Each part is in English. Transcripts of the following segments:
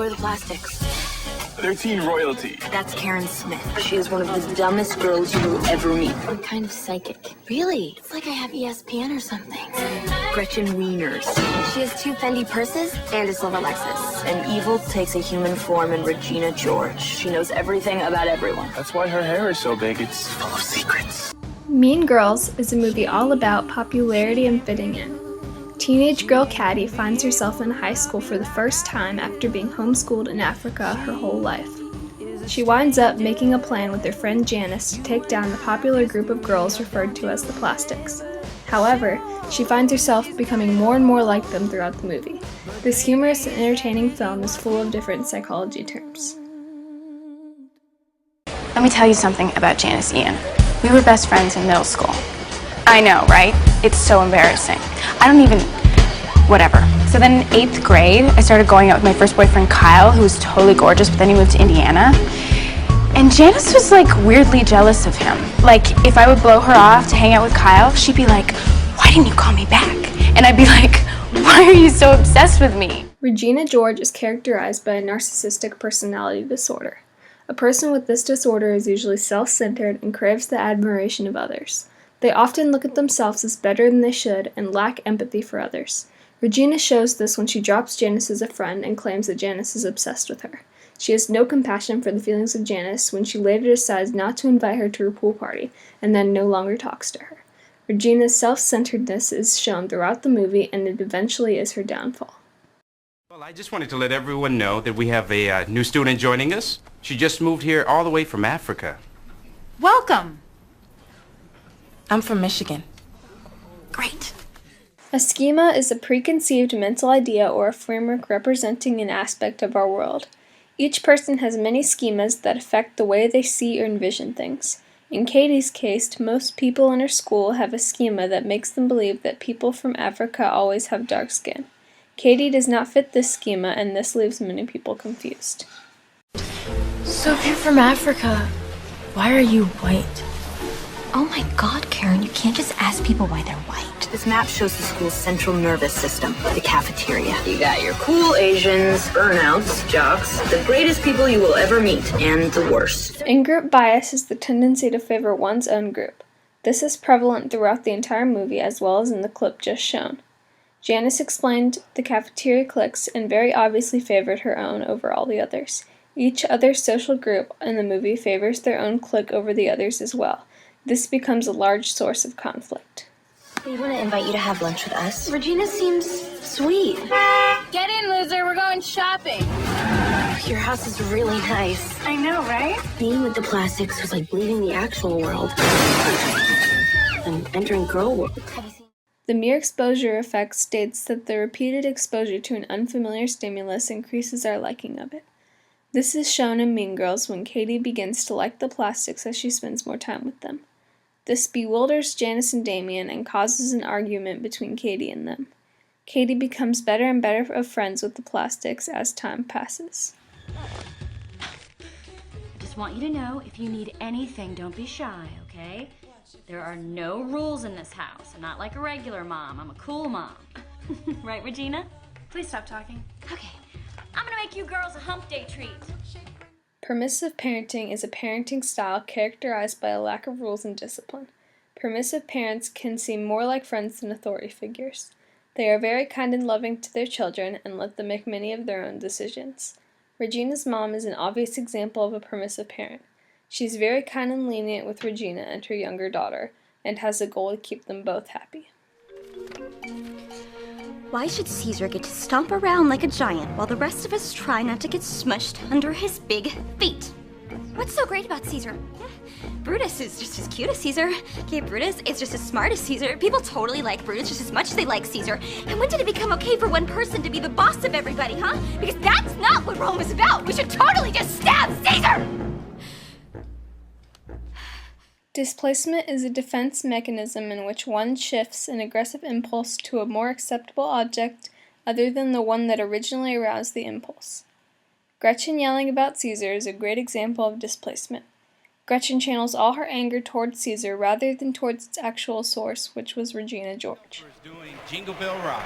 are the Plastics? They're teen royalty. That's Karen Smith. She is one of the dumbest girls you will ever meet. I'm kind of psychic. Really? It's like I have ESPN or something. Gretchen Wieners. She has 2 Fendi purses and a silver Lexus. And evil takes a human form in Regina George. She knows everything about everyone. That's why her hair is so big. It's full of secrets. Mean Girls is a movie all about popularity and fitting in. Teenage girl Caddy finds herself in high school for the first time after being homeschooled in Africa her whole life. She winds up making a plan with her friend Janice to take down the popular group of girls referred to as the Plastics. However, she finds herself becoming more and more like them throughout the movie. This humorous and entertaining film is full of different psychology terms. Let me tell you something about Janice Ian. We were best friends in middle school. I know, right? It's so embarrassing. Whatever. So then in 8th grade, I started going out with my first boyfriend, Kyle, who was totally gorgeous, but then he moved to Indiana. And Janice was like weirdly jealous of him. Like, if I would blow her off to hang out with Kyle, she'd be like, "Why didn't you call me back?" And I'd be like, "Why are you so obsessed with me?" Regina George is characterized by a narcissistic personality disorder. A person with this disorder is usually self-centered and craves the admiration of others. They often look at themselves as better than they should and lack empathy for others. Regina shows this when she drops Janice as a friend and claims that Janice is obsessed with her. She has no compassion for the feelings of Janice when she later decides not to invite her to her pool party and then no longer talks to her. Regina's self-centeredness is shown throughout the movie, and it eventually is her downfall. Well, I just wanted to let everyone know that we have a new student joining us. She just moved here all the way from Africa. Welcome! I'm from Michigan. Great. A schema is a preconceived mental idea or a framework representing an aspect of our world. Each person has many schemas that affect the way they see or envision things. In Katie's case, most people in her school have a schema that makes them believe that people from Africa always have dark skin. Katie does not fit this schema, and this leaves many people confused. So if you're from Africa, why are you white? Oh my God, Karen, you can't just ask people why they're white. This map shows the school's central nervous system, the cafeteria. You got your cool Asians, burnouts, jocks, the greatest people you will ever meet, and the worst. In-group bias is the tendency to favor one's own group. This is prevalent throughout the entire movie as well as in the clip just shown. Janice explained the cafeteria cliques and very obviously favored her own over all the others. Each other social group in the movie favors their own clique over the others as well. This becomes a large source of conflict. We want to invite you to have lunch with us. Regina seems sweet. Get in, loser, we're going shopping. Your house is really nice. I know, right? Being with the Plastics was like leaving the actual world and entering girl world. The mere exposure effect states that the repeated exposure to an unfamiliar stimulus increases our liking of it. This is shown in Mean Girls when Katie begins to like the Plastics as she spends more time with them. This bewilders Janice and Damien and causes an argument between Katie and them. Katie becomes better and better of friends with the Plastics as time passes. I just want you to know, if you need anything, don't be shy, okay? There are no rules in this house. I'm not like a regular mom. I'm a cool mom. Right, Regina? Please stop talking. Okay. I'm gonna make you girls a hump day treat. Permissive parenting is a parenting style characterized by a lack of rules and discipline. Permissive parents can seem more like friends than authority figures. They are very kind and loving to their children and let them make many of their own decisions. Regina's mom is an obvious example of a permissive parent. She's very kind and lenient with Regina and her younger daughter, and has a goal to keep them both happy. Why should Caesar get to stomp around like a giant while the rest of us try not to get smushed under his big feet? What's so great about Caesar? Brutus is just as cute as Caesar. Okay, Brutus is just as smart as Caesar. People totally like Brutus just as much as they like Caesar. And when did it become okay for one person to be the boss of everybody, huh? Because that's not what Rome is about. We should totally just stab Caesar! Displacement is a defense mechanism in which one shifts an aggressive impulse to a more acceptable object other than the one that originally aroused the impulse. Gretchen yelling about Caesar is a great example of displacement. Gretchen channels all her anger towards Caesar rather than towards its actual source, which was Regina George. Doing Jingle Bell Rock.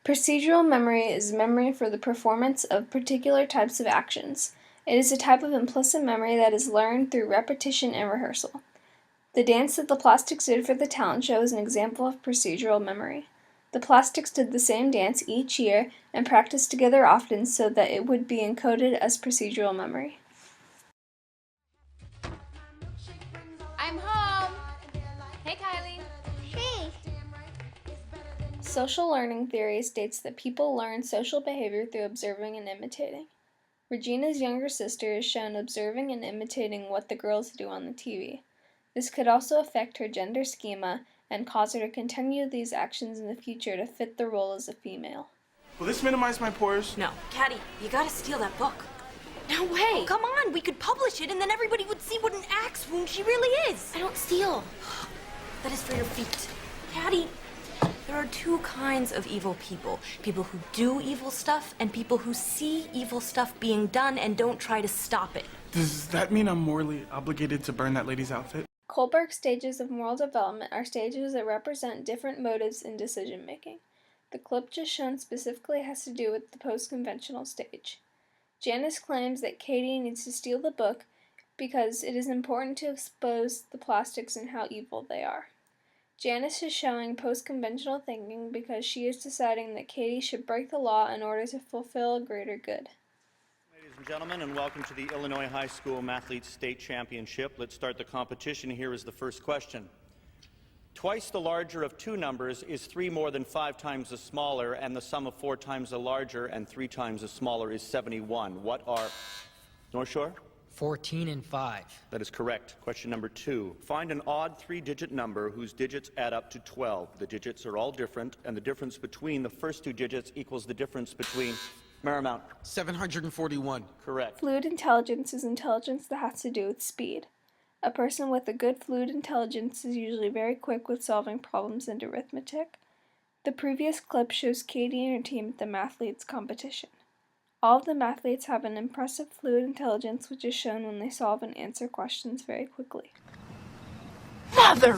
Procedural memory is memory for the performance of particular types of actions. It is a type of implicit memory that is learned through repetition and rehearsal. The dance that the Plastics did for the talent show is an example of procedural memory. The Plastics did the same dance each year and practiced together often so that it would be encoded as procedural memory. I'm home. Hey, Kylie. Hey! Social learning theory states that people learn social behavior through observing and imitating. Regina's younger sister is shown observing and imitating what the girls do on the TV. This could also affect her gender schema and cause her to continue these actions in the future to fit the role as a female. Will this minimize my pores? No. Caddy, you gotta steal that book. No way. Oh, come on, we could publish it and then everybody would see what an axe wound she really is. I don't steal. That is for your feet. Caddy, there are two kinds of evil people. People who do evil stuff and people who see evil stuff being done and don't try to stop it. Does that mean I'm morally obligated to burn that lady's outfit? Kohlberg's stages of moral development are stages that represent different motives in decision-making. The clip just shown specifically has to do with the post-conventional stage. Janice claims that Katie needs to steal the book because it is important to expose the Plastics and how evil they are. Janice is showing post-conventional thinking because she is deciding that Katie should break the law in order to fulfill a greater good. Ladies and gentlemen, and welcome to the Illinois High School Mathletes State Championship. Let's start the competition. Here is the first question. Twice the larger of two numbers is 3 more than 5 times the smaller, and the sum of 4 times the larger and 3 times the smaller is 71. What are... North Shore? 14 and 5. That is correct. Question number 2. Find an odd 3-digit number whose digits add up to 12. The digits are all different, and the difference between the first 2 digits equals the difference between... Marymount. 741. Correct. Fluid intelligence is intelligence that has to do with speed. A person with a good fluid intelligence is usually very quick with solving problems and arithmetic. The previous clip shows Katie and her team at the Mathletes competition. All of the Mathletes have an impressive fluid intelligence, which is shown when they solve and answer questions very quickly. Mother!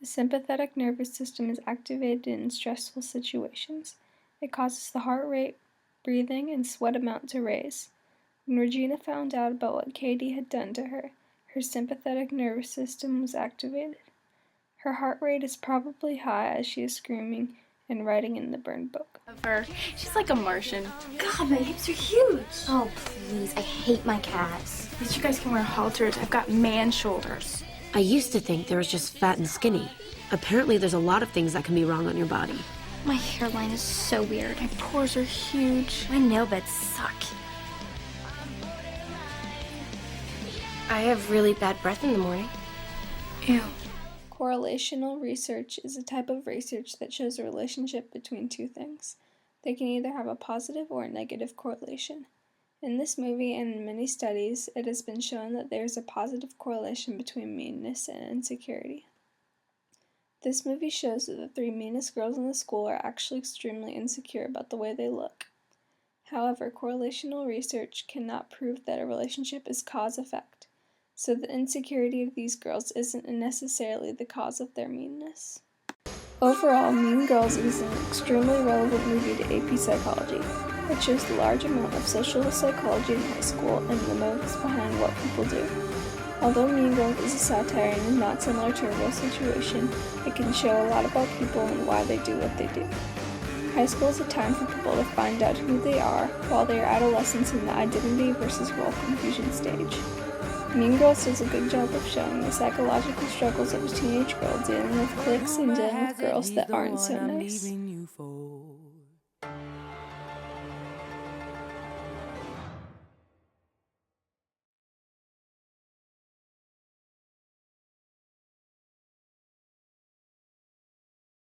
The sympathetic nervous system is activated in stressful situations. It causes the heart rate, breathing, and sweat amount to raise. When Regina found out about what Katie had done to her, her sympathetic nervous system was activated. Her heart rate is probably high as she is screaming and writing in the burned book. Of her. She's like a Martian. God, my hips are huge! Oh, please, I hate my calves. At least you guys can wear halters. I've got man shoulders. I used to think there was just fat and skinny. Apparently there's a lot of things that can be wrong on your body. My hairline is so weird. My pores are huge. My nail beds suck. I have really bad breath in the morning. Ew. Correlational research is a type of research that shows a relationship between two things. They can either have a positive or a negative correlation. In this movie and in many studies, it has been shown that there is a positive correlation between meanness and insecurity. This movie shows that the 3 meanest girls in the school are actually extremely insecure about the way they look. However, correlational research cannot prove that a relationship is cause-effect, so the insecurity of these girls isn't necessarily the cause of their meanness. Overall, Mean Girls is an extremely relevant movie to AP Psychology. It shows the large amount of social psychology in high school and the motives behind what people do. Although Mean Girls is a satire and is not similar to a real situation, it can show a lot about people and why they do what they do. High school is a time for people to find out who they are while they are adolescents in the identity versus role confusion stage. Mean Girls does a good job of showing the psychological struggles of a teenage girl dealing with cliques and dealing with girls that aren't so nice.